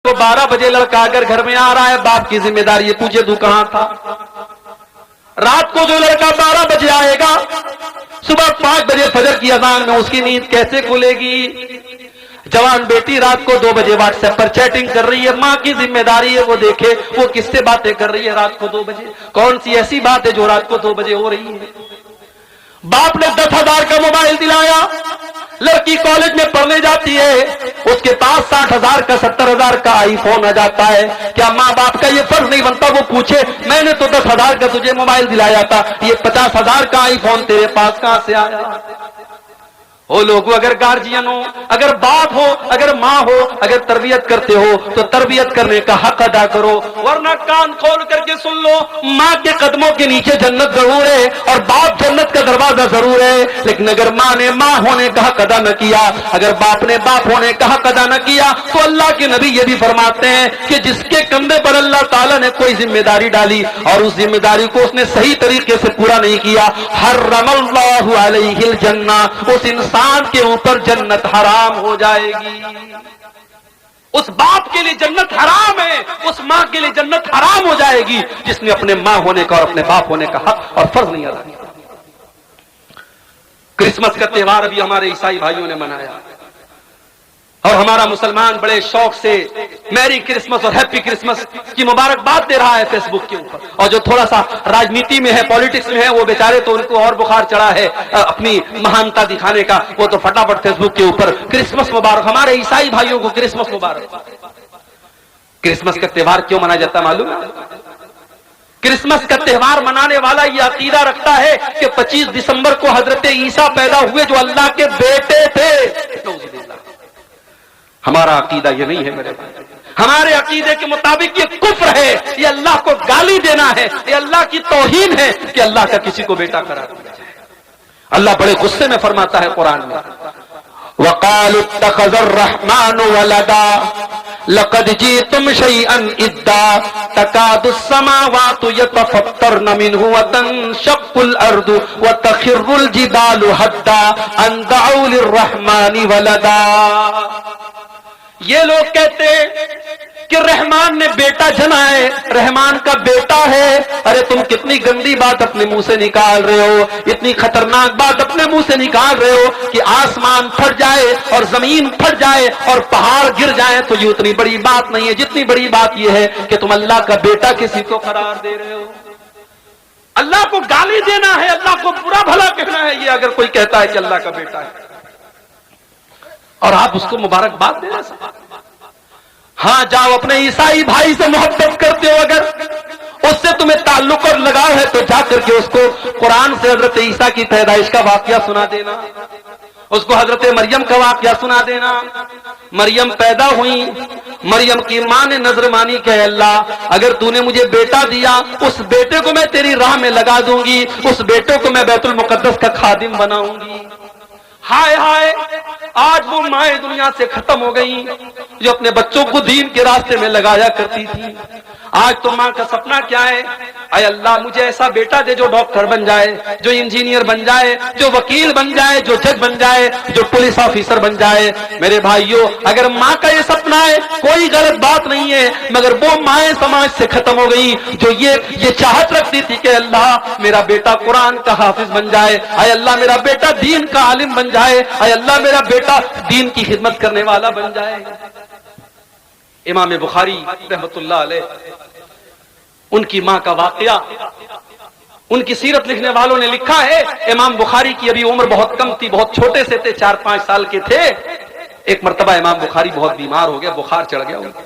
کو 12 بجے لڑکا اگر گھر میں آ رہا ہے، باپ کی ذمہ داری ہے پوچھے تو کہاں تھا؟ رات کو جو لڑکا 12 بجے آئے گا، صبح 5 بجے فجر کی اذان میں اس کی نیند کیسے کھلے گی؟ جوان بیٹی رات کو 2 بجے واٹس ایپ پر چیٹنگ کر رہی ہے، ماں کی ذمہ داری ہے وہ دیکھے وہ کس سے باتیں کر رہی ہے رات کو 2 بجے، کون سی ایسی بات ہے جو رات کو 2 بجے ہو رہی ہے؟ باپ نے 10,000 کا موبائل دلایا، لڑکی کالج میں پڑھنے جاتی ہے، اس کے پاس 60,000 کا 70,000 کا آئی فون آ جاتا ہے، کیا ماں باپ کا یہ فرض نہیں بنتا وہ پوچھے میں نے تو 10,000 کا تجھے موبائل دلایا تھا، یہ 50,000 کا آئی فون تیرے پاس کہاں سے آیا؟ وہ لوگوں اگر گارجین ہو، اگر باپ ہو، اگر ماں ہو، اگر تربیت کرتے ہو تو تربیت کرنے کا حق ادا کرو، ورنہ کان کھول کر کے سن لو، ماں کے قدموں کے نیچے جنت ضرور ہے اور باپ جنت کا دروازہ ضرور ہے، لیکن اگر ماں نے ماں ہونے کا حق ادا نہ کیا، اگر باپ نے باپ ہونے کا حق ادا نہ کیا تو اللہ کے نبی یہ بھی فرماتے ہیں کہ جس کے کندھے پر اللہ تعالیٰ نے کوئی ذمہ داری ڈالی اور اس ذمہ داری کو اس نے صحیح طریقے سے پورا نہیں کیا، حرم اللہ علیہ الجنہ، اس انسان کے اوپر جنت حرام ہو جائے گی۔ اس باپ کے لیے جنت حرام ہے، اس ماں کے لیے جنت حرام ہو جائے گی جس نے اپنے ماں ہونے کا اور اپنے باپ ہونے کا حق اور فرض نہیں ادا کیا۔ کرسمس کا تہوار ابھی ہمارے عیسائی بھائیوں نے منایا اور ہمارا مسلمان بڑے شوق سے میری کرسمس اور ہیپی کرسمس کی مبارکباد دے رہا ہے فیس بک کے اوپر، اور جو تھوڑا سا راجنیتی میں ہے، پالیٹکس میں ہے، وہ بیچارے تو ان کو اور بخار چڑھا ہے اپنی مہانتا دکھانے کا، وہ تو فٹافٹ فیس بک کے اوپر کرسمس مبارک، ہمارے عیسائی بھائیوں کو کرسمس مبارک۔ کرسمس کا تہوار کیوں منایا جاتا ہے معلوم ہے؟ کرسمس کا تہوار منانے والا یہ عقیدہ رکھتا ہے کہ 25 دسمبر کو حضرت عیسیٰ پیدا ہوئے جو اللہ کے بیٹے تھے۔ ہمارا عقیدہ یہ نہیں ہے میرے بھائی، ہمارے عقیدے کے مطابق یہ کفر ہے، یہ اللہ کو گالی دینا ہے، یہ اللہ کی توہین ہے کہ اللہ کا کسی کو بیٹا قرار دیا جائے۔ اللہ بڑے غصے میں فرماتا ہے قرآن میں، وَقَالُوا اتَّخَذَ الرَّحْمَنُ وَلَدًا لَقَدْ جِئْتُمْ شَيْئًا إِدًّا تَكَادُ السَّمَاوَاتُ يَتَفَطَّرْنَ مِنْهُ وَتَنشَقُّ الْأَرْضُ وَتَخِرُّ الْجِبَالُ هَدًّا أَن دَعَوْا لِلرَّحْمَنِ وَلَدًا۔ یہ لوگ کہتے کہ رحمان نے بیٹا جنا ہے، رحمان کا بیٹا ہے، ارے تم کتنی گندی بات اپنے منہ سے نکال رہے ہو، اتنی خطرناک بات اپنے منہ سے نکال رہے ہو کہ آسمان پھٹ جائے اور زمین پھٹ جائے اور پہاڑ گر جائے تو یہ اتنی بڑی بات نہیں ہے، جتنی بڑی بات یہ ہے کہ تم اللہ کا بیٹا کسی کو قرار دے رہے ہو۔ اللہ کو گالی دینا ہے، اللہ کو برا بھلا کہنا ہے، یہ اگر کوئی کہتا ہے کہ اللہ کا بیٹا ہے اور آپ اس کو مبارکباد دے رہے ہیں۔ ہاں جاؤ اپنے عیسائی بھائی سے محبت کرتے ہو، اگر اس سے تمہیں تعلق اور لگاؤ ہے تو جا کر کے اس کو قرآن سے حضرت عیسیٰ کی پیدائش کا واقعہ سنا دینا، اس کو حضرت مریم کا واقعہ سنا دینا۔ مریم پیدا ہوئی، مریم کی ماں نے نظر مانی کہ اے اللہ اگر تو نے مجھے بیٹا دیا، اس بیٹے کو میں تیری راہ میں لگا دوں گی، اس بیٹے کو میں بیت المقدس کا خادم بناؤں گی۔ ہائے ہائے، آج وہ مائیں دنیا سے ختم ہو گئی جو اپنے بچوں کو دین کے راستے میں لگایا کرتی تھی۔ آج تو ماں کا سپنا کیا ہے؟ اے اللہ مجھے ایسا بیٹا دے جو ڈاکٹر بن جائے، جو انجینئر بن جائے، جو وکیل بن جائے، جو جج بن جائے، جو پولیس آفیسر بن جائے۔ میرے بھائیوں اگر ماں کا یہ سپنا ہے کوئی غلط بات نہیں ہے، مگر وہ مائیں سماج سے ختم ہو گئی جو یہ چاہت رکھتی تھی کہ اللہ میرا بیٹا قرآن کا حافظ بن جائے، اے اللہ میرا بیٹا دین کا عالم بن جائے، اے اللہ میرا بیٹا دین کی خدمت کرنے والا بن جائے۔ امام بخاری رحمت اللہ علیہ، ان کی ماں کا واقعہ، ان کی سیرت لکھنے والوں نے لکھا ہے امام بخاری کی ابھی عمر بہت کم تھی، بہت چھوٹے سے تھے، 4-5 سال کے تھے۔ ایک مرتبہ امام بخاری بہت بیمار ہو گیا، بخار چڑھ گیا ان کو،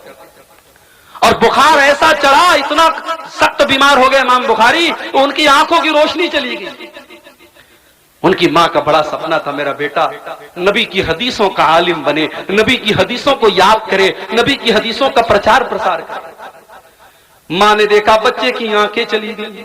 اور بخار ایسا چڑھا، اتنا سخت بیمار ہو گئے امام بخاری، ان کی آنکھوں کی روشنی چلی گئی۔ ان کی ماں کا بڑا سپنا تھا میرا بیٹا نبی کی حدیثوں کا عالم بنے، نبی کی حدیثوں کو یاد کرے، نبی کی حدیثوں کا پرچار پرسار کرے۔ ماں نے دیکھا بچے کی آنکھیں چلی گئی،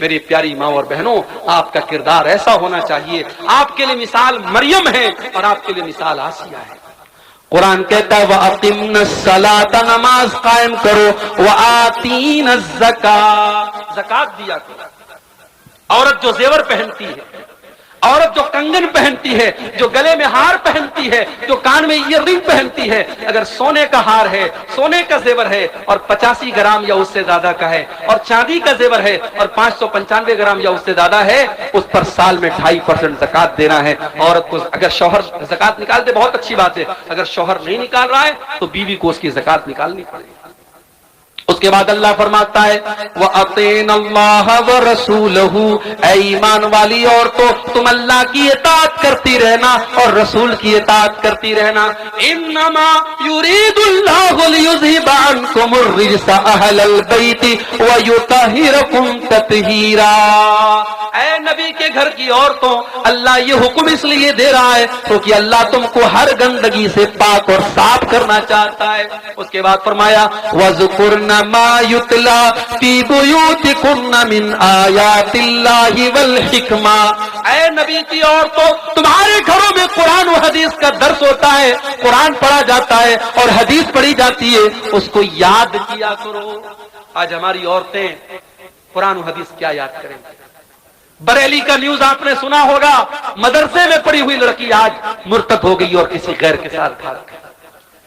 میری پیاری ماں اور بہنوں، آپ کا کردار ایسا ہونا چاہیے. آپ کے لیے مثال مریم ہے اور آپ کے لیے مثال آسیہ ہے. قرآن کہتا ہے وَأَقِمْنَا الصَّلَاةَ، نماز قائم کرو، وَآتِينَا الزَّكَاةَ، زکات دیا کرو. عورت جو زیور پہنتی ہے، عورت جو کنگن پہنتی ہے، جو گلے میں ہار پہنتی ہے، جو کان میں ایئر رنگ پہنتی ہے، اگر سونے کا ہار ہے، سونے کا زیور ہے اور 85 گرام یا اس سے زیادہ کا ہے، اور چاندی کا زیور ہے اور 595 گرام یا اس سے زیادہ ہے، اس پر سال میں 2.5% زکات دینا ہے. عورت کو اگر شوہر زکات نکال دے بہت اچھی بات ہے، اگر شوہر نہیں نکال رہا ہے تو بیوی کو اس کی زکات نکالنی پڑے گی. اس کے بعد اللہ فرماتا ہے وَأَطِيعْنَا اللَّهَ وَرَسُولَهُ، اے ایمان والی عورتوں تم اللہ کی اطاعت کرتی رہنا اور رسول کی اطاعت کرتی رہنا. انما يريد الله ليذهب عنكم الرجس اهل البيت ويطهركم تطهيرا. اے نبی کے گھر کی عورتوں، اللہ یہ حکم اس لیے دے رہا ہے کیونکہ اللہ تم کو ہر گندگی سے پاک اور صاف کرنا چاہتا ہے. اس کے بعد فرمایا وَذْكُرْنَ مَا يُتْلَى فِي بُيُوتِكُنَّ مِنْ آيَاتِ اللَّهِ وَالْحِكْمَةِ. اے نبی کی عورتوں، تمہارے گھروں میں قرآن و حدیث کا درس ہوتا ہے، قرآن پڑھا جاتا ہے اور حدیث پڑھی جاتی ہے، اس کو یاد کیا کرو. آج ہماری عورتیں قرآن و حدیث کیا یاد کریں گے؟ بریلی کا نیوز آپ نے سنا ہوگا، مدرسے میں پڑھی ہوئی لڑکی آج مرتد ہو گئی اور کسی غیر کے ساتھ بھاگ گئی.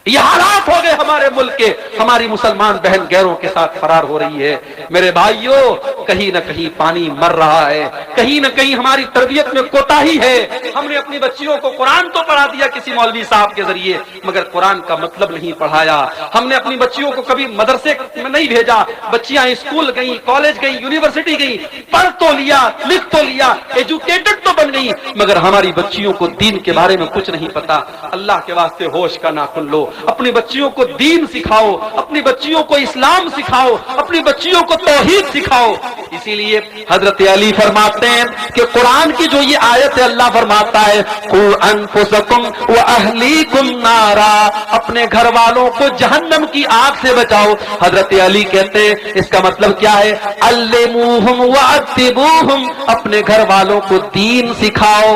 یہ حالات ہو گئے ہمارے ملک کے. ہماری مسلمان بہن غیروں کے ساتھ فرار ہو رہی ہے. میرے بھائیوں، کہیں نہ کہیں پانی مر رہا ہے، کہیں نہ کہیں ہماری تربیت میں کوتاہی ہے. ہم نے اپنی بچیوں کو قرآن تو پڑھا دیا کسی مولوی صاحب کے ذریعے، مگر قرآن کا مطلب نہیں پڑھایا. ہم نے اپنی بچیوں کو کبھی مدرسے میں نہیں بھیجا. بچیاں اسکول گئیں، کالج گئیں، یونیورسٹی گئیں، پڑھ تو لیا، لکھ تو لیا، ایجوکیٹڈ تو بن گئی، مگر ہماری بچیوں کو دین کے بارے میں کچھ نہیں پتا. اللہ کے واسطے ہوش کا ناخن لو، اپنی بچیوں کو دین سکھاؤ، اپنی بچیوں کو اسلام سکھاؤ، اپنی بچیوں کو توحید سکھاؤ. اسی لیے حضرت علی فرماتے ہیں کہ قرآن کی جو یہ آیت ہے، اللہ فرماتا ہے قُوْ أَنفُسَكُمْ وَأَهْلِيكُمْ نَارًا، اپنے گھر والوں کو جہنم کی آگ سے بچاؤ. حضرت علی کہتے ہیں اس کا مطلب کیا ہے؟ عَلِّمُوهُمْ وَأَدِّبُوهُمْ، اپنے گھر والوں کو دین سکھاؤ.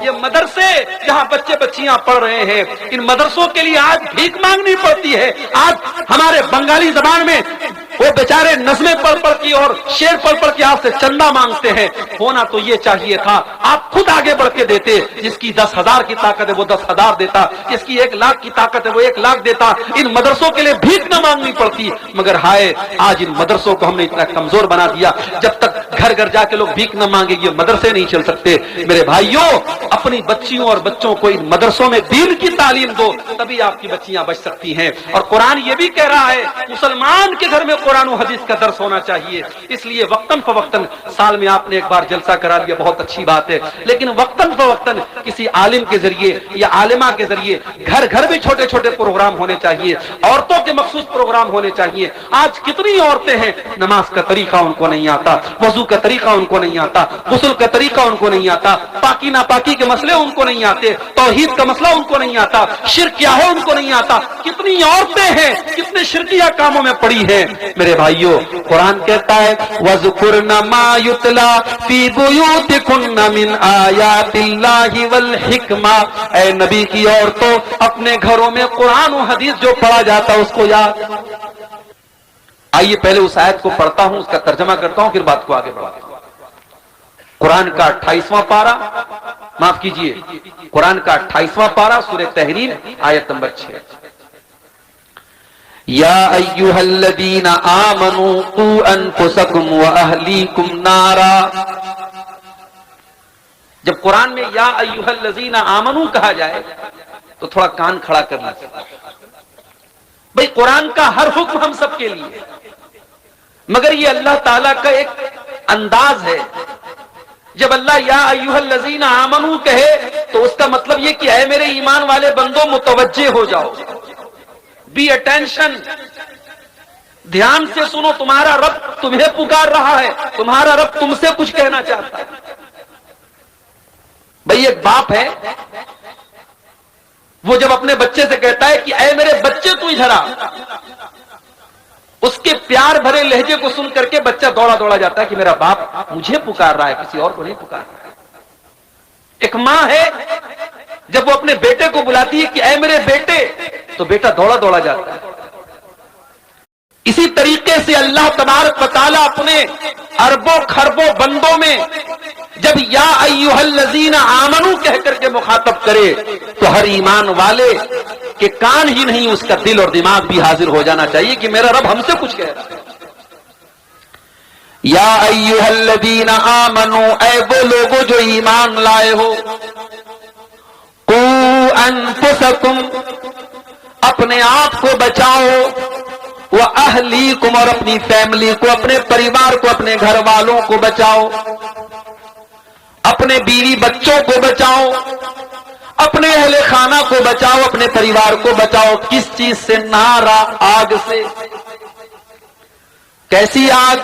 یہ مدرسے جہاں بچے بچیاں پڑھ رہے ہیں، ان مدرسوں کے لیے آج بھیک مانگنی پڑتی ہے. آج ہمارے بنگالی زبان میں وہ بیچارے نظمیں پڑھ پڑھ کی اور شعر پڑھ پڑھ کے آپ سے چندہ مانگتے ہیں. ہونا تو یہ چاہیے تھا آپ خود آگے بڑھ کے دیتے. جس کی 10,000 کی طاقت ہے وہ 10,000 دیتا، جس کی 1,00,000 کی طاقت ہے وہ 1,00,000 دیتا. ان مدرسوں کے لیے بھیک نہ مانگنی پڑتی. مگر ہائے، آج ان مدرسوں کو ہم نے اتنا کمزور بنا دیا. جب تک گھر گھر جا کے لوگ بھیک نہ مانگے یہ مدرسے نہیں چل سکتے. میرے بھائیوں، اپنی بچیوں اور بچوں کو ان مدرسوں میں دین کی تعلیم دو، تبھی آپ کی بچیاں بچ سکتی ہیں. اور قرآن یہ بھی کہہ رہا ہے مسلمان کے گھر میں قرآن و حدیث کا درس ہونا چاہیے. اس لیے وقتاً فوقتاً، سال میں آپ نے ایک بار جلسہ کرا لیا بہت اچھی بات ہے، لیکن وقتاً فوقتاً کسی عالم کے ذریعے یا عالمہ کے ذریعے گھر گھر بھی چھوٹے چھوٹے پروگرام ہونے چاہیے. عورتوں کے مخصوص پروگرام ہونے چاہیے. آج کتنی عورتیں ہیں نماز کا طریقہ ان کو نہیں آتا، وضو کا طریقہ ان کو نہیں آتا، غسل کا طریقہ ان کو نہیں آتا، پاکی ناپاکی کے مسئلے ان کو نہیں آتے، توحید کا مسئلہ ان کو نہیں آتا، شرک کیا ہے ان کو نہیں آتا. کتنی عورتیں ہیں کتنے شرکیہ کاموں میں پڑی ہیں. میرے بھائیوں، قرآن کہتا ہے وَذْكُرْنَ مَا يُتْلَى فِي بُيُوتِكُنَّ مِنْ آيَاتِ اللَّهِ وَالْحِكْمَةِ. اے نبی کی عورتوں، اپنے گھروں میں قرآن و حدیث جو پڑھا جاتا اس کو یاد. آئیے پہلے اس آیت کو پڑھتا ہوں، اس کا ترجمہ کرتا ہوں، پھر بات کو آگے بڑھاتا ہوں. قرآن کا 28واں پارہ، معاف کیجئے، قرآن کا 28واں پارہ، سورہ تحریم، آیت نمبر 6. یا ایھا الذین آمنوا قوا انفسکم واہلیکم نارا. جب قرآن میں یا ایھا الذین آمنوا کہا جائے تو تھوڑا کان کھڑا کر لیجیے. بھئی قرآن کا ہر حکم ہم سب کے لیے، مگر یہ اللہ تعالیٰ کا ایک انداز ہے. جب اللہ یا ایھا الذین آمنوا کہے تو اس کا مطلب یہ کہ اے میرے ایمان والے بندوں متوجہ ہو جاؤ، بی اٹینشن، دھیان سے سنو، تمہارا رب تمہیں پکار رہا ہے، تمہارا رب تم سے کچھ کہنا چاہتا ہے. بھئی ایک باپ ہے، وہ جب اپنے بچے سے کہتا ہے کہ اے میرے بچے تو ادھر آ، اس کے پیار بھرے لہجے کو سن کر کے بچہ دوڑا دوڑا جاتا ہے کہ میرا باپ مجھے پکار رہا ہے، کسی اور کو نہیں پکار رہا ہے۔ ایک ماں ہے، جب وہ اپنے بیٹے کو بلاتی ہے کہ اے میرے بیٹے، تو بیٹا دوڑا دوڑا جاتا ہے۔ اسی طریقے سے اللہ تبارک و تعالیٰ اپنے اربوں خربوں بندوں میں جب یا ایھا الذین آمنو کہہ کر کے مخاطب کرے تو ہر ایمان والے کے کان ہی نہیں، اس کا دل اور دماغ بھی حاضر ہو جانا چاہیے کہ میرا رب ہم سے کچھ کہہ رہا ہے۔ یا ایھا الذین آمنو، اے وہ لوگوں جو ایمان لائے ہو، قوا انفسکم، اپنے آپ کو بچاؤ، وَأَهْلِيكُمْ، اور اپنی فیملی کو، اپنے پریوار کو، اپنے گھر والوں کو بچاؤ، اپنے بیوی بچوں کو بچاؤ، اپنے اہل خانہ کو بچاؤ، اپنے پریوار کو بچاؤ۔ کس چیز سے؟ نارا، آگ سے۔ کیسی آگ؟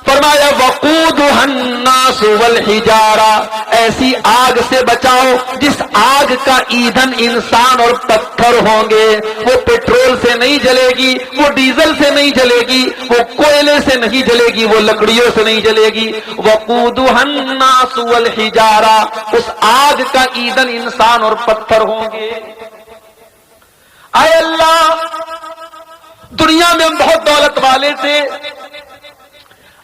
فرمایا وقودها الناس والحجارہ، ایسی آگ سے بچاؤ جس آگ کا ایندھن انسان اور پتھر ہوں گے۔ وہ پیٹرول سے نہیں جلے گی، وہ ڈیزل سے نہیں جلے گی، وہ کوئلے سے نہیں جلے گی، وہ لکڑیوں سے نہیں جلے گی۔ وقودها الناس والحجارہ، اس آگ کا ایندھن انسان اور پتھر ہوں گے۔ اے اللہ، دنیا میں ہم بہت دولت والے تھے،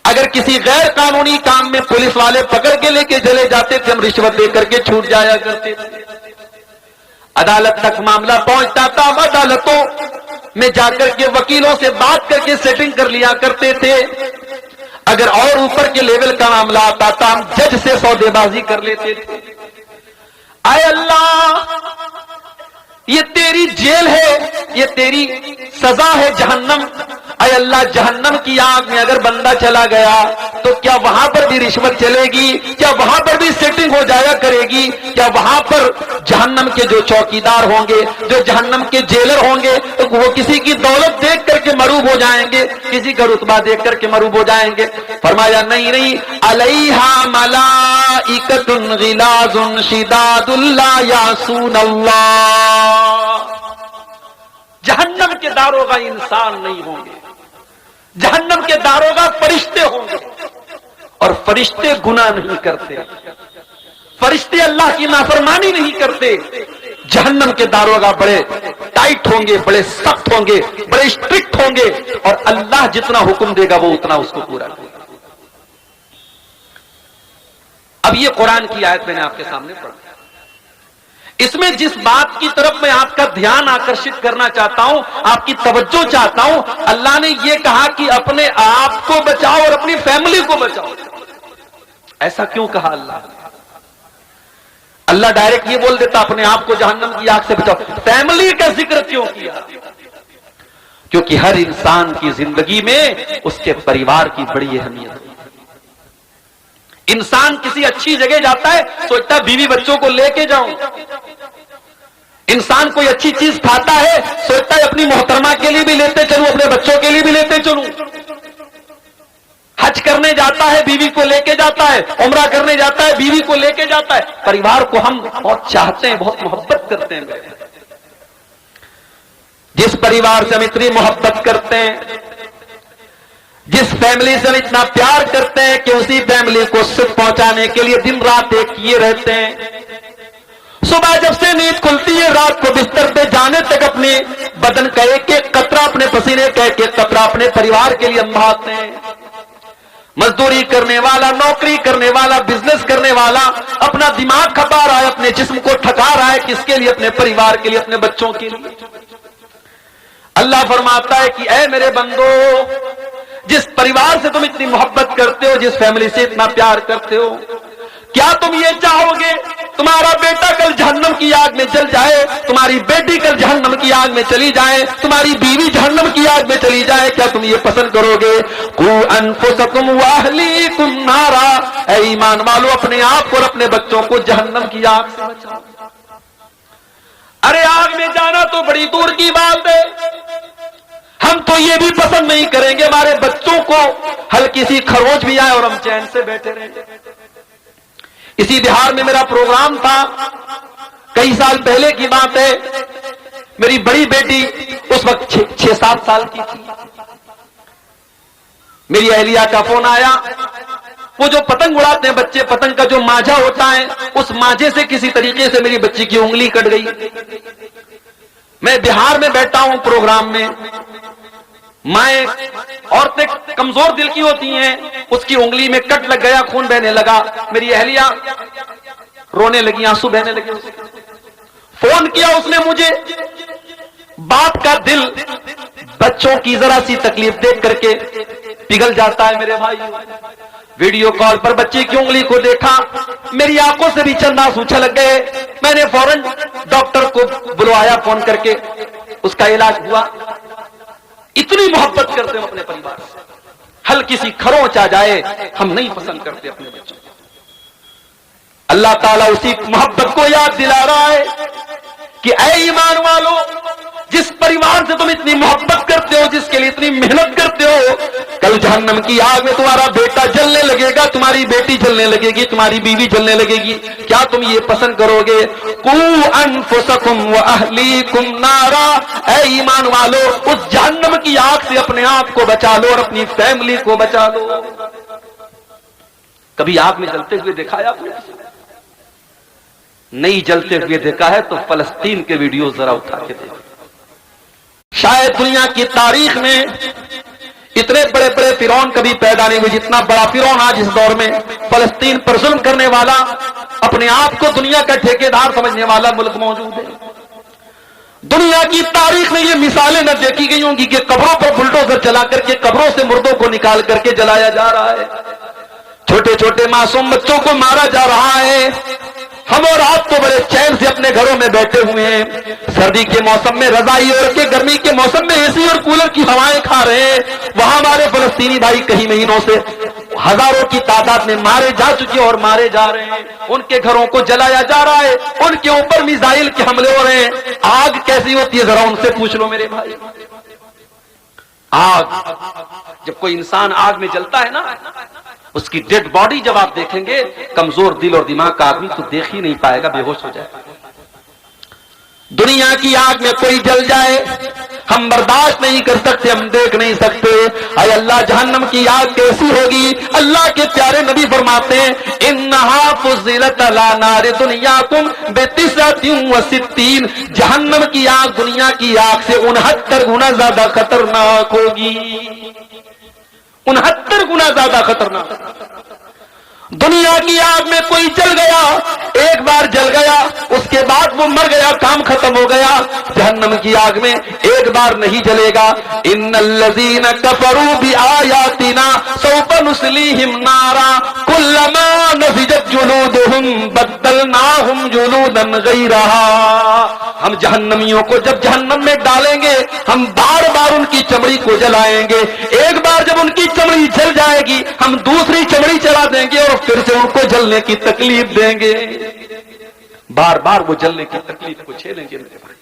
اگر کسی غیر قانونی کام میں پولیس والے پکڑ کے لے کے چلے جاتے تھے، ہم رشوت دے کر کے چھوٹ جایا کرتے تھے۔ عدالت تک معاملہ پہنچتا تھا، ہم عدالتوں میں جا کر کے وکیلوں سے بات کر کے سیٹنگ کر لیا کرتے تھے۔ اگر اور اوپر کے لیول کا معاملہ آتا تھا، ہم جج سے سودے بازی کر لیتے تھے۔ اے اللہ، یہ تیری جیل ہے، یہ تیری سزا ہے جہنم۔ اے اللہ، جہنم کی آگ میں اگر بندہ چلا گیا تو کیا وہاں پر بھی رشوت چلے گی؟ کیا وہاں پر بھی سیٹنگ ہو جایا کرے گی؟ کیا وہاں پر جہنم کے جو چوکیدار ہوں گے، جو جہنم کے جیلر ہوں گے، تو وہ کسی کی دولت دیکھ کر کے مروب ہو جائیں گے، کسی کا رتبہ دیکھ کر کے مروب ہو جائیں گے؟ فرمایا نہیں نہیں، علیہا ملائکۃ غلاظ شداد لا یعصون اللہ۔ جہنم کے داروغہ انسان نہیں ہوں گے، جہنم کے داروغہ فرشتے ہوں گے، اور فرشتے گناہ نہیں کرتے، فرشتے اللہ کی نافرمانی نہیں کرتے۔ جہنم کے داروغہ بڑے ٹائٹ ہوں گے، بڑے سخت ہوں گے، بڑے اسٹرکٹ ہوں گے، اور اللہ جتنا حکم دے گا وہ اتنا اس کو پورا کرے گا۔ اب یہ قرآن کی آیت میں نے آپ کے سامنے پڑھی، اس میں جس بات کی طرف میں آپ کا دھیان آکرشت کرنا چاہتا ہوں، آپ کی توجہ چاہتا ہوں، اللہ نے یہ کہا کہ اپنے آپ کو بچاؤ اور اپنی فیملی کو بچاؤ۔ ایسا کیوں کہا اللہ؟ اللہ ڈائریکٹ یہ بول دیتا اپنے آپ کو جہنم کی آگ سے بچاؤ، فیملی کا ذکر کیوں کیا؟ کیونکہ ہر انسان کی زندگی میں اس کے پریوار کی بڑی اہمیت ہے۔ انسان کسی اچھی جگہ جاتا ہے، سوچتا ہے بیوی بچوں کو لے کے جاؤں۔ انسان کوئی اچھی چیز کھاتا ہے، سوچتا ہے اپنی محترمہ کے لیے بھی لیتے چلوں، اپنے بچوں کے لیے بھی لیتے چلوں۔ حج کرنے جاتا ہے، بیوی کو لے کے جاتا ہے، عمرہ کرنے جاتا ہے، بیوی کو لے کے جاتا ہے۔ پریوار کو ہم بہت چاہتے ہیں، بہت محبت کرتے ہیں۔ جس پریوار سے ہم اتنی محبت کرتے ہیں، جس فیملی سے ہم اتنا پیار کرتے ہیں کہ اسی فیملی کو سکھ پہنچانے کے لیے دن رات ایک کیے رہتے ہیں۔ صبح جب سے نیند کھلتی ہے، رات کو بستر پہ جانے تک اپنے بدن کا ایک ایک قطرہ، اپنے پسینے کا ایک ایک قطرہ اپنے پریوار کے لیے ہم بہاتے ہیں۔ مزدوری کرنے والا، نوکری کرنے والا، بزنس کرنے والا اپنا دماغ کھپا رہا ہے، اپنے جسم کو تھکا رہا ہے، کس کے لیے؟ اپنے پریوار کے لیے، اپنے بچوں کے لیے۔ اللہ فرماتا ہے کہ اے میرے بندو، جس پریوار سے تم اتنی محبت کرتے ہو، جس فیملی سے اتنا پیار کرتے ہو، کیا تم یہ چاہو گے تمہارا بیٹا کل جہنم کی آگ میں جل جائے، تمہاری بیٹی کل جہنم کی آگ میں چلی جائے، تمہاری بیوی جہنم کی آگ میں چلی جائے؟ کیا تم یہ پسند کرو گے؟ قوا انفسکم واہلیکم نارا، اے ایمان والو، اپنے آپ کو اور اپنے بچوں کو جہنم کی آگ سے بچاؤ۔ ارے آگ میں جانا تو بڑی دور کی بات ہے، ہم تو یہ بھی پسند نہیں کریں گے ہمارے بچوں کو ہلکی سی خروچ بھی آئے اور ہم چین سے بیٹھے رہیں۔ اسی بہار میں میرا پروگرام تھا، کئی سال پہلے کی بات ہے، میری بڑی بیٹی اس وقت 6-7 سال کی تھی۔ میری اہلیہ کا فون آیا، وہ جو پتنگ اڑاتے ہیں بچے، پتنگ کا جو ماجھا ہوتا ہے، اس ماجھے سے کسی طریقے سے میری بچی کی انگلی کٹ گئی۔ میں بہار میں بیٹھا ہوں پروگرام میں، مائیں عورتیں کمزور دل کی ہوتی ہیں، اس کی انگلی میں کٹ لگ گیا، خون بہنے لگا، میری اہلیہ رونے لگی، آنسو بہنے لگے۔ فون کیا اس نے مجھے، باپ کا دل بچوں کی ذرا سی تکلیف دیکھ کر کے پگھل جاتا ہے میرے بھائی۔ ویڈیو کال پر بچے کی انگلی کو دیکھا، میری آنکھوں سے بھی چند آنسو چھلک گئے۔ میں نے فوراً ڈاکٹر کو بلوایا فون کر کے، اس کا علاج ہوا۔ اتنی محبت کرتے ہیں اپنے پریوار سے، ہلکی سی کھروچ آ جائے ہم نہیں پسند کرتے اپنے بچوں کو۔ اللہ تعالیٰ اسی محبت کو یاد دلا رہا ہے کہ اے ایمان والو، جس پریوار سے تم اتنی محبت کرتے ہو، جس کے لیے اتنی محنت کرتے ہو، کل جہنم کی آگ میں تمہارا بیٹا جلنے لگے گا، تمہاری بیٹی جلنے لگے گی، تمہاری بیوی جلنے لگے گی، کیا تم یہ پسند کرو گے؟ قوا انفسکم واہلیکم نارا، اے ایمان والو اس جہنم کی آگ سے اپنے آپ کو بچا لو اور اپنی فیملی کو بچا لو۔ کبھی آگ میں جلتے ہوئے دیکھا ہے آپ نے؟ نہیں جلتے ہوئے دیکھا ہے تو فلسطین کے ویڈیو ذرا اٹھا کے دیکھو۔ شاید دنیا کی تاریخ میں اتنے بڑے بڑے فرعون کبھی پیدا نہیں ہوئے جتنا بڑا فرعون آج اس دور میں، فلسطین پر ظلم کرنے والا، اپنے آپ کو دنیا کا ٹھیکیدار سمجھنے والا ملک موجود ہے۔ دنیا کی تاریخ میں یہ مثالیں نہ دیکھی گئی ہوں گی کہ قبروں پر بلڈوزر چلا کر کے قبروں سے مردوں کو نکال کر کے جلایا جا رہا ہے، چھوٹے چھوٹے معصوم بچوں کو مارا جا رہا ہے۔ ہم اور آپ تو بڑے چین سے اپنے گھروں میں بیٹھے ہوئے ہیں، سردی کے موسم میں رضائی اوڑھ کے، گرمی کے موسم میں اے سی اور کولر کی ہوائیں کھا رہے ہیں۔ وہاں ہمارے فلسطینی بھائی کئی مہینوں سے ہزاروں کی تعداد میں مارے جا چکے اور مارے جا رہے ہیں، ان کے گھروں کو جلایا جا رہا ہے، ان کے اوپر میزائل کے حملے ہو رہے ہیں۔ آگ کیسی ہوتی ہے ذرا ان سے پوچھ لو میرے بھائی۔ آگ، جب کوئی انسان آگ میں جلتا ہے نا، اس کی ڈیڈ باڈی جب آپ دیکھیں گے، کمزور دل اور دماغ کا آدمی تو دیکھ ہی نہیں پائے گا، بے ہوش ہو جائے گا۔ دنیا کی آگ میں کوئی جل جائے ہم برداشت نہیں کر سکتے، ہم دیکھ نہیں سکتے۔ اے اللہ، جہنم کی آگ کیسی ہوگی؟ اللہ کے پیارے نبی فرماتے ہیں انہا فضلت علی نار دنیاکم ب69، جہنم کی آگ دنیا کی آگ سے 69 گنا زیادہ خطرناک ہوگی، 69 گنا زیادہ خطرناک۔ دنیا کی آگ میں کوئی جل گیا، ایک بار جل گیا، اس کے بعد وہ مر گیا، کام ختم ہو گیا۔ جہنم کی آگ میں ایک بار نہیں جلے گا۔ ان الذین کفروا بآیاتنا سوف نصلیہم نارا کلما نضجت جلودہم بدلناہم جلودا غیرہا، ہم جہنمیوں کو جب جہنم میں ڈالیں گے ہم بار بار ان کی چمڑی کو جلائیں گے، ایک بار جب ان کی چمڑی جل جائے گی ہم دوسری چمڑی چلا دیں گے اور پھر سے ان کو جلنے کی تکلیف دیں گے، بار بار وہ جلنے کی تکلیف کو جھیلیں گے۔ میرے بھائی،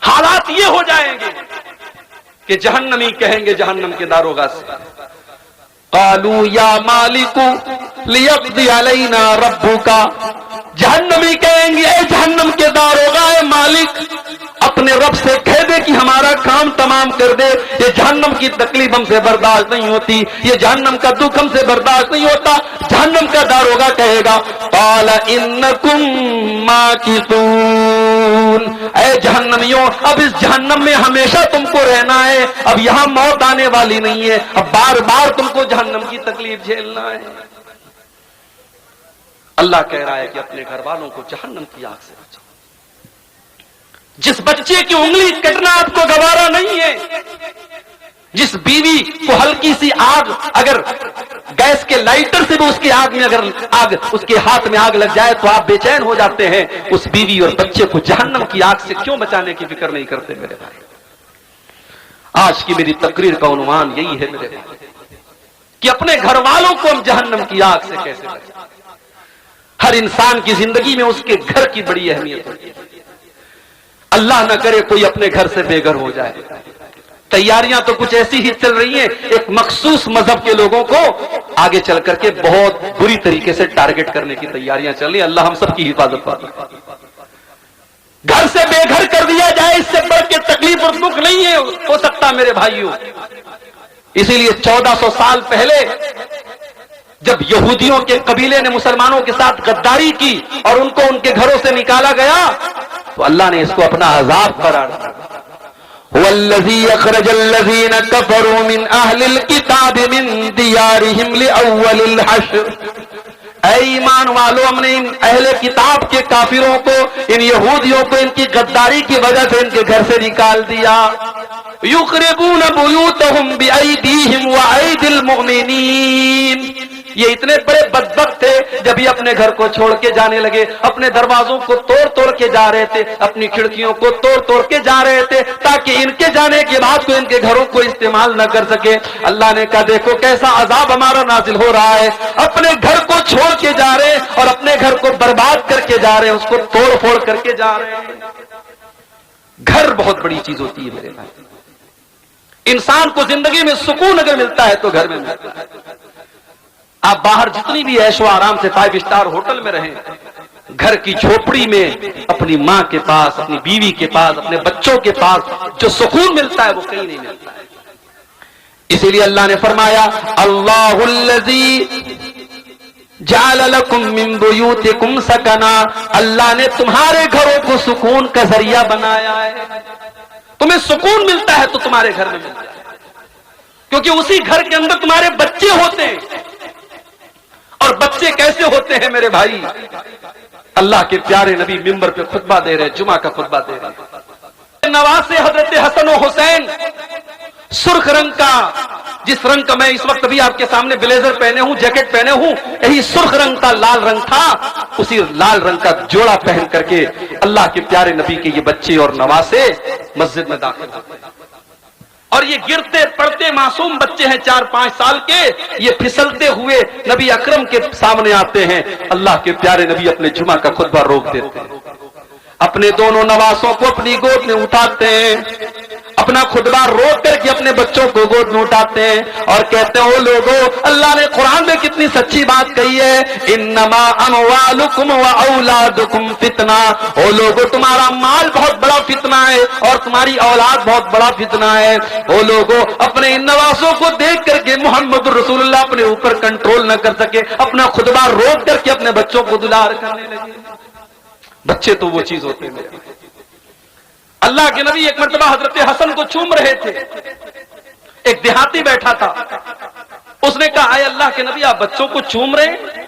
حالات یہ ہو جائیں گے کہ جہنمی کہیں گے جہنم کے داروغہ سے قالوا یا مالک لیقضی علینا ربک، جہنمی کہیں گے اے جہنم کے داروغہ، اے مالک اپنے رب سے کہہ دے کہ ہمارا کام تمام کر دے، یہ جہنم کی تکلیف ہم سے برداشت نہیں ہوتی، یہ جہنم کا دکھ ہم سے برداشت نہیں ہوتا۔ جہنم کا داروغہ کہے گا قال انکم ماکثون، اے جہنمیوں اب اس جہنم میں ہمیشہ تم کو رہنا ہے، اب یہاں موت آنے والی نہیں ہے، اب بار بار تم کو جہنم کی تکلیف جھیلنا ہے۔ اللہ کہہ رہا ہے کہ اپنے گھر والوں کو جہنم کی آگ سے بچاؤ۔ جس بچے کی انگلی کٹنا آپ کو گوارا نہیں ہے، جس بیوی کو ہلکی سی آگ، اگر گیس کے لائٹر سے بھی اس کی آگ میں اگر آگ اس کے ہاتھ میں آگ لگ جائے تو آپ بے چین ہو جاتے ہیں، اس بیوی اور بچے کو جہنم کی آگ سے کیوں بچانے کی فکر نہیں کرتے میرے بھائی؟ آج کی میری تقریر کا عنوان یہی ہے میرے بھائی کہ اپنے گھر والوں کو ہم جہنم کی آگ سے کیسے بچائیں۔ ہر انسان کی زندگی میں اس کے گھر کی بڑی اہمیت ہوتی ہے، اللہ نہ کرے کوئی اپنے گھر سے بے گھر ہو جائے۔ تیاریاں تو کچھ ایسی ہی چل رہی ہیں، ایک مخصوص مذہب کے لوگوں کو آگے چل کر کے بہت بری طریقے سے ٹارگٹ کرنے کی تیاریاں چل رہی ہیں، اللہ ہم سب کی حفاظت فرمائے۔ گھر سے بے گھر کر دیا جائے، اس سے بڑھ کے تکلیف اور دکھ نہیں ہے ہو سکتا میرے بھائیوں۔ اسی لیے 1400 سال پہلے جب یہودیوں کے قبیلے نے مسلمانوں کے ساتھ غداری کی اور ان کو ان کے گھروں سے نکالا گیا تو اللہ نے اس کو اپنا عذاب قرار دیا. والذی اخرج الذین کفروا من اہل الکتاب من دیارہم لأول الحشر. اے ایمان والو، ہم نے ان اہل کتاب کے کافروں کو، ان یہودیوں کو ان کی غداری کی وجہ سے ان کے گھر سے نکال دیا. یخربون بیوتہم بأیدیہم وأیدی المؤمنین. یہ اتنے بڑے بدبخت تھے جب یہ اپنے گھر کو چھوڑ کے جانے لگے، اپنے دروازوں کو توڑ توڑ کے جا رہے تھے، اپنی کھڑکیوں کو توڑ توڑ کے جا رہے تھے تاکہ ان کے جانے کے بعد کوئی ان کے گھروں کو استعمال نہ کر سکے. اللہ نے کہا دیکھو کیسا عذاب ہمارا نازل ہو رہا ہے. اپنے گھر کو چھوڑ کے جا رہے ہیں اور اپنے گھر کو برباد کر کے جا رہے ہیں، اس کو توڑ پھوڑ کر کے جا رہے ہیں. گھر بہت بڑی چیز ہوتی ہے میرے بھائی. انسان کو زندگی میں سکون اگر ملتا ہے تو گھر میں ملتا ہے. آپ باہر جتنی بھی عیش و آرام سے 5 اسٹار ہوٹل میں رہیں، گھر کی جھوپڑی میں اپنی ماں کے پاس، اپنی بیوی کے پاس، اپنے بچوں کے پاس جو سکون ملتا ہے وہ کہیں نہیں ملتا ہے. اسی لیے اللہ نے فرمایا اللہ الذی جعل لکم من بیوتکم سکنا. اللہ نے تمہارے گھروں کو سکون کا ذریعہ بنایا ہے. تمہیں سکون ملتا ہے تو تمہارے گھر میں ملتا ہے، کیونکہ اسی گھر کے اندر تمہارے بچے ہوتے ہیں. اور بچے کیسے ہوتے ہیں میرے بھائی؟ اللہ کے پیارے نبی منبر پہ خطبہ دے رہے، جمعہ کا خطبہ دے رہے. نواسے حضرت حسن و حسین سرخ رنگ کا، جس رنگ کا میں اس وقت بھی آپ کے سامنے بلیزر پہنے ہوں، جیکٹ پہنے ہوں، یہی سرخ رنگ کا لال رنگ تھا. اسی لال رنگ کا جوڑا پہن کر کے اللہ کے پیارے نبی کے یہ بچے اور نواسے مسجد میں داخل ہوتے ہیں. اور یہ گرتے پڑتے معصوم بچے ہیں 4-5 سال کے، یہ پھسلتے ہوئے نبی اکرم کے سامنے آتے ہیں. اللہ کے پیارے نبی اپنے جمعہ کا خطبہ روک دیتے ہیں، اپنے دونوں نواسوں کو اپنی گود میں اٹھاتے ہیں، اپنا خطبہ روک کر کے اپنے بچوں کو گود میں اٹھاتے ہیں اور کہتے ہیں او لوگوں، اللہ نے قرآن میں کتنی سچی بات کہی ہے، انما اموالکم واولادکم فتنہ. او لوگوں، تمہارا مال بہت بڑا فتنہ ہے اور تمہاری اولاد بہت بڑا فتنہ ہے. او لوگوں، اپنے ان نواسوں کو دیکھ کر کے محمد رسول اللہ اپنے اوپر کنٹرول نہ کر سکے، اپنا خطبہ روک کر کے اپنے بچوں کو دلار کرنے لگے. بچے تو وہ چیز ہوتے ہیں. اللہ کے نبی ایک مرتبہ حضرت حسن کو چوم رہے تھے. ایک دیہاتی بیٹھا تھا، اس نے کہا اے اللہ کے نبی آپ بچوں کو چوم رہے ہیں؟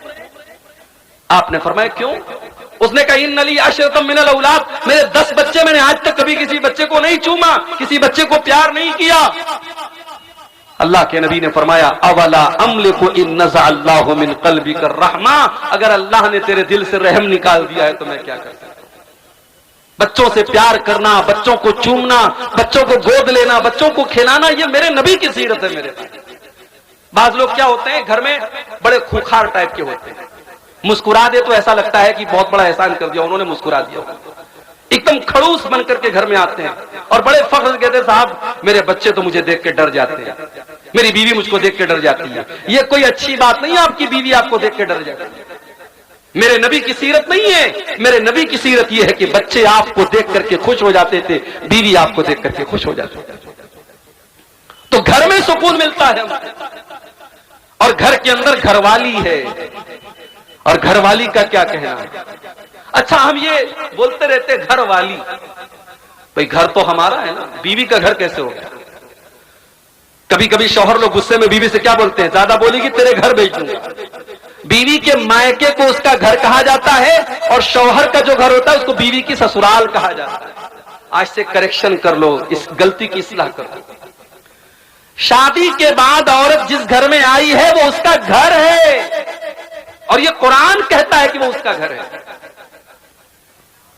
آپ نے فرمایا کیوں؟ اس نے کہا ان لی عشرۃ من الاولاد، میرے 10 بچے، میں نے آج تک کبھی کسی بچے کو نہیں چوما، کسی بچے کو پیار نہیں کیا. اللہ کے نبی نے فرمایا اولا املک ان نزع اللہ من قلبک الرحمہ، اگر اللہ نے تیرے دل سے رحم نکال دیا ہے تو میں کیا کر سکتا ہوں؟ بچوں سے پیار کرنا، بچوں کو چومنا، بچوں کو گود لینا، بچوں کو کھلانا، یہ میرے نبی کی سیرت ہے. میرے بعض لوگ کیا ہوتے ہیں گھر میں بڑے خوخار ٹائپ کے ہوتے ہیں، مسکرا دے تو ایسا لگتا ہے کہ بہت بڑا احسان کر دیا انہوں نے، مسکرا دیا. ایک دم کھڑوس بن کر کے گھر میں آتے ہیں اور بڑے فخر سے کہتے ہیں صاحب میرے بچے تو مجھے دیکھ کے ڈر جاتے ہیں، میری بیوی مجھ کو دیکھ کے ڈر جاتی ہے. یہ کوئی اچھی بات نہیں ہے آپ کی بیوی آپ کو دیکھ کے ڈر جاتی ہے. میرے نبی کی سیرت نہیں ہے. میرے نبی کی سیرت یہ ہے کہ بچے آپ کو دیکھ کر کے خوش ہو جاتے تھے، بیوی آپ کو دیکھ کر کے خوش ہو جاتی تھی. تو گھر میں سکون ملتا ہے. اور گھر کے اندر گھر والی ہے، اور گھر والی کا کیا کہنا ہے. اچھا ہم یہ بولتے رہتے گھر والی، بھئی گھر تو ہمارا ہے نا، بیوی کا گھر کیسے ہو گیا؟ کبھی کبھی شوہر لوگ غصے میں بیوی سے کیا بولتے ہیں، زیادہ بولے گی تیرے گھر بھیج دوں گا. بیوی کے مائکے کو اس کا گھر کہا جاتا ہے اور شوہر کا جو گھر ہوتا ہے اس کو بیوی کی سسرال کہا جاتا ہے. آج سے کریکشن کر لو، اس غلطی کی اصلاح کر لو. شادی کے بعد عورت جس گھر میں آئی ہے وہ اس کا گھر ہے، اور یہ قرآن کہتا ہے کہ وہ اس کا گھر ہے.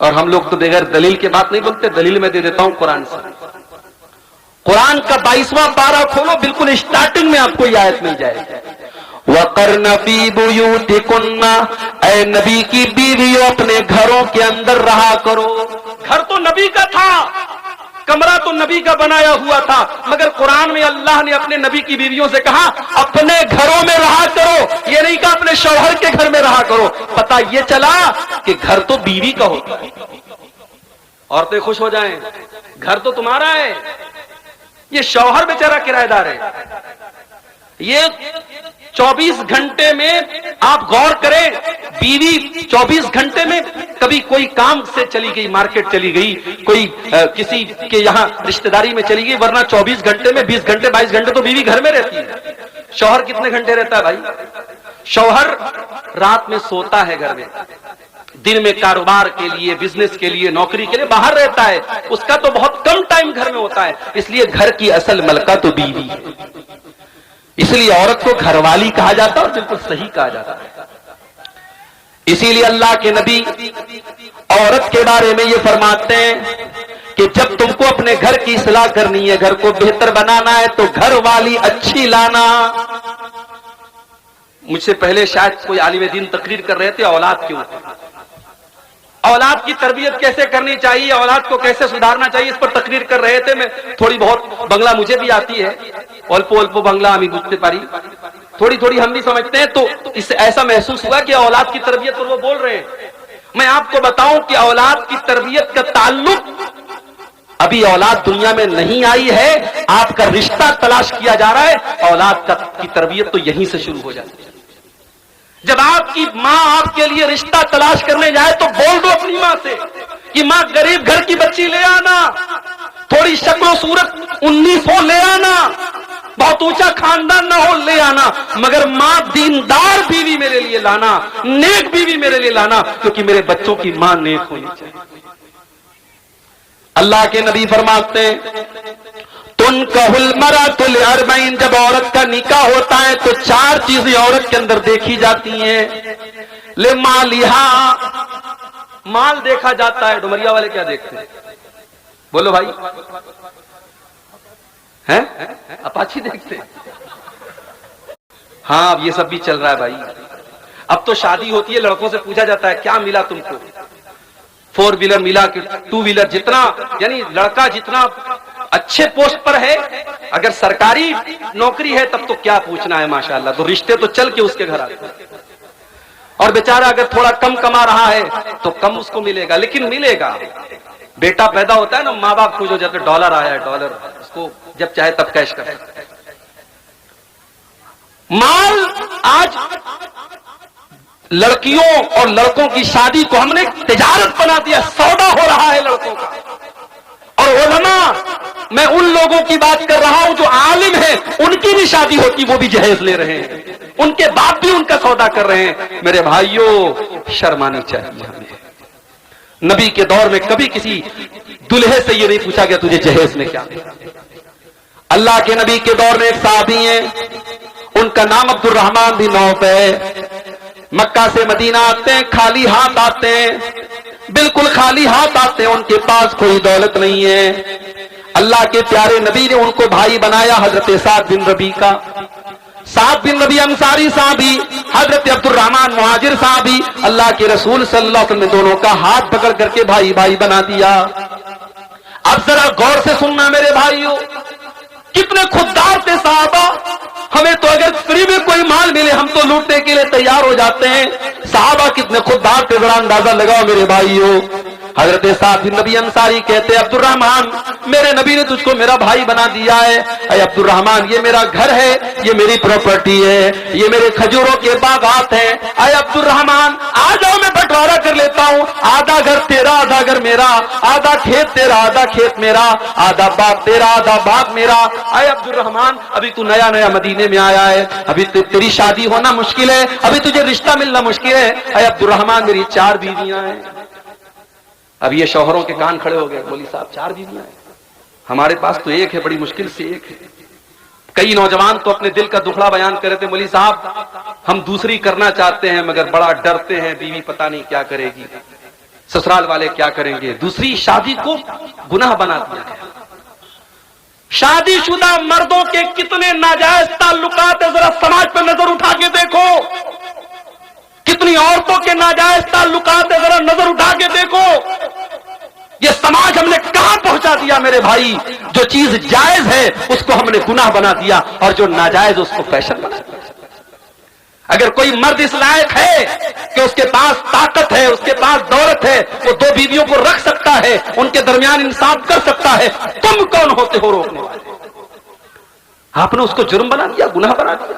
اور ہم لوگ تو بغیر دلیل کے بات نہیں بولتے. دلیل میں دے دیتا ہوں قرآن سے. قرآن کا 22واں پارہ کھولو، بالکل اسٹارٹنگ میں آپ کو یہ آیت مل جائے گی. وَقَرْنَ فِي بُيُوتِكُنَّ، اے نبی کی بیویوں اپنے گھروں کے اندر رہا کرو. گھر تو نبی کا تھا، کمرہ تو نبی کا بنایا ہوا تھا، مگر قرآن میں اللہ نے اپنے نبی کی بیویوں سے کہا اپنے گھروں میں رہا کرو. یہ نہیں کہا اپنے شوہر کے گھر میں رہا کرو. پتہ یہ چلا کہ گھر تو بیوی کا ہوتا ہے. عورتیں خوش ہو جائیں، گھر تو تمہارا ہے، یہ شوہر بیچارہ کرایہ دار ہے. یہ 24 گھنٹے میں آپ غور کریں، بیوی 24 گھنٹے میں کبھی کوئی کام سے چلی گئی، مارکیٹ چلی گئی، کوئی کسی کے یہاں رشتہ داری میں چلی گئی، ورنہ 24 گھنٹے میں 20 گھنٹے 22 گھنٹے تو بیوی گھر میں رہتی ہے۔ شوہر کتنے گھنٹے رہتا ہے بھائی؟ شوہر رات میں سوتا ہے گھر میں، دن میں کاروبار کے لیے، بزنس کے لیے، نوکری کے لیے باہر رہتا ہے، اس کا تو بہت کم ٹائم گھر میں ہوتا ہے۔ اس لیے گھر کی اصل ملکہ تو بیوی ہے، اس لیے عورت کو گھر والی کہا جاتا ہے، اور بالکل صحیح کہا جاتا ہے۔ اسی لیے اللہ کے نبی عورت کے بارے میں یہ فرماتے ہیں کہ جب تم کو اپنے گھر کی اصلاح کرنی ہے، گھر کو بہتر بنانا ہے، تو گھر والی اچھی لانا۔ مجھ سے پہلے شاید کوئی عالم دین تقریر کر رہے تھے اولاد کے اوپر، اولاد کی تربیت کیسے کرنی چاہیے، اولاد کو کیسے سدھارنا چاہیے، اس پر تقریر کر رہے تھے۔ میں تھوڑی بہت بنگلہ مجھے بھی آتی ہے، الپو الپو بنگلہ ہمیں بجھتے پاری، تھوڑی تھوڑی ہم بھی سمجھتے ہیں، تو اس سے ایسا محسوس ہوا کہ اولاد کی تربیت پر وہ بول رہے ہیں۔ میں آپ کو بتاؤں کہ اولاد کی تربیت کا تعلق، ابھی اولاد دنیا میں نہیں آئی ہے، آپ کا رشتہ تلاش کیا جا رہا ہے، اولاد کی تربیت تو یہیں سے شروع ہو جاتی ہے۔ جب آپ کی ماں آپ کے لیے رشتہ تلاش کرنے جائے تو بول دو اپنی ماں سے کہ ماں غریب گھر کی بچی لے آنا، تھوڑی شکل و صورت 1900 لے آنا، بہت اونچا خاندان نہ ہو لے آنا، مگر ماں دیندار بیوی میرے لیے لانا، نیک بیوی میرے لیے لانا، کیونکہ میرے بچوں کی ماں نیک ہونی چاہیے۔ اللہ کے نبی فرماتے ہیں تنکح المرأۃ لأربع، جب عورت کا نکاح ہوتا ہے تو 4 چیزیں عورت کے اندر دیکھی جاتی ہیں۔ لمالہا، مال دیکھا جاتا ہے۔ ڈومریا والے کیا دیکھتے ہیں؟ بولو بھائی، ہیں اپاچی دیکھتے ہیں؟ ہاں اب یہ سب بھی چل رہا ہے بھائی۔ اب تو شادی ہوتی ہے، لڑکوں سے پوچھا جاتا ہے کیا ملا تم کو، 4 ویلر ملا کہ 2 ویلر، جتنا یعنی لڑکا جتنا اچھے پوسٹ پر ہے، اگر سرکاری نوکری ہے تب تو کیا پوچھنا ہے، ماشاءاللہ، تو رشتے تو چل کے اس کے گھر آتے ہیں۔ اور بیچارہ اگر تھوڑا کم کما رہا ہے تو کم اس کو ملے گا، لیکن ملے گا۔ بیٹا پیدا ہوتا ہے نا، ماں باپ خوش ہو جاتے، ڈالر آیا ہے، ڈالر، اس کو جب چاہے تب کیش کر سکتے۔ مال آج لڑکیوں اور لڑکوں کی شادی کو ہم نے تجارت بنا دیا، سودا ہو رہا ہے لڑکوں کا۔ اور علماء، میں ان لوگوں کی بات کر رہا ہوں جو عالم ہیں، ان کی بھی شادی ہوتی، وہ بھی جہیز لے رہے ہیں، ان کے باپ بھی ان کا سودا کر رہے ہیں۔ میرے بھائیوں، شرم آنی چاہیے ہمیں۔ نبی کے دور میں کبھی کسی دلہے سے یہ نہیں پوچھا گیا تجھے جہیز میں کیا دیا۔ اللہ کے نبی کے دور میں ایک صحابی ہیں، ان کا نام عبد الرحمن بن عوف ہے۔ مکہ سے مدینہ آتے ہیں، خالی ہاتھ آتے ہیں، بالکل خالی ہاتھ آتے ہیں، ان کے پاس کوئی دولت نہیں ہے۔ اللہ کے پیارے نبی نے ان کو بھائی بنایا، حضرت سعد بن ربیع کا۔ سعد بن ربیع انصاری صحابی، حضرت عبد الرحمن مہاجر صحابی، اللہ کے رسول صلی اللہ علیہ وسلم نے دونوں کا ہاتھ پکڑ کر کے بھائی بھائی بنا دیا۔ اب ذرا غور سے سننا میرے بھائیوں، کتنے خوددار تھے صحابہ۔ ہمیں تو اگر فری میں کوئی مال ملے ہم تو لوٹنے کے لیے تیار ہو جاتے ہیں، صحابہ کتنے خوددار تھے، ذرا اندازہ لگاؤ میرے بھائیوں۔ حضرت سعد بن ربیع انصاری کہتے عبد الرحمن، میرے نبی نے تجھ کو میرا بھائی بنا دیا ہے۔ اے عبد الرحمن، یہ میرا گھر ہے، یہ میری پراپرٹی ہے، یہ میرے کھجوروں کے باغات ہیں۔ اے عبد الرحمن، آ جاؤ میں بٹوارا کر لیتا ہوں، آدھا گھر تیرا، آدھا گھر میرا، آدھا کھیت تیرا، آدھا کھیت میرا، آدھا باغ تیرا، آدھا باغ میرا۔ اے عبد الرحمن، ابھی تو نیا نیا مدینے میں آیا ہے، ابھی تیری شادی ہونا مشکل ہے، ابھی تجھے رشتہ ملنا مشکل ہے۔ اے عبد الرحمن، میری 4 بیویاں ہیں۔ اب یہ شوہروں کے کان کھڑے ہو گئے، بولی صاحب 4 بیویاں ہیں، ہمارے پاس تو ایک ہے، بڑی مشکل سے ایک ہے۔ کئی نوجوان تو اپنے دل کا دکھڑا بیان کر رہے تھے، مولوی صاحب ہم دوسری کرنا چاہتے ہیں مگر بڑا ڈرتے ہیں، بیوی پتہ نہیں کیا کرے گی، سسرال والے کیا کریں گے۔ دوسری شادی کو گناہ بنا دیا گیا۔ شادی شدہ مردوں کے کتنے ناجائز تعلقات ہیں، ذرا سماج پر نظر اٹھا کے دیکھو۔ کتنی عورتوں کے ناجائز تعلقات ہیں، ذرا نظر اٹھا کے دیکھو۔ یہ سماج ہم نے کہاں پہنچا دیا میرے بھائی؟ جو چیز جائز ہے اس کو ہم نے گناہ بنا دیا، اور جو ناجائز اس کو فیشن بنا دیا۔ اگر کوئی مرد اس لائق ہے کہ اس کے پاس طاقت ہے، اس کے پاس دولت ہے، وہ 2 بیویوں کو رکھ سکتا ہے، ان کے درمیان انصاف کر سکتا ہے، تم کون ہوتے ہو روکنے والے؟ آپ نے اس کو جرم بنا دیا، گناہ بنا دیا۔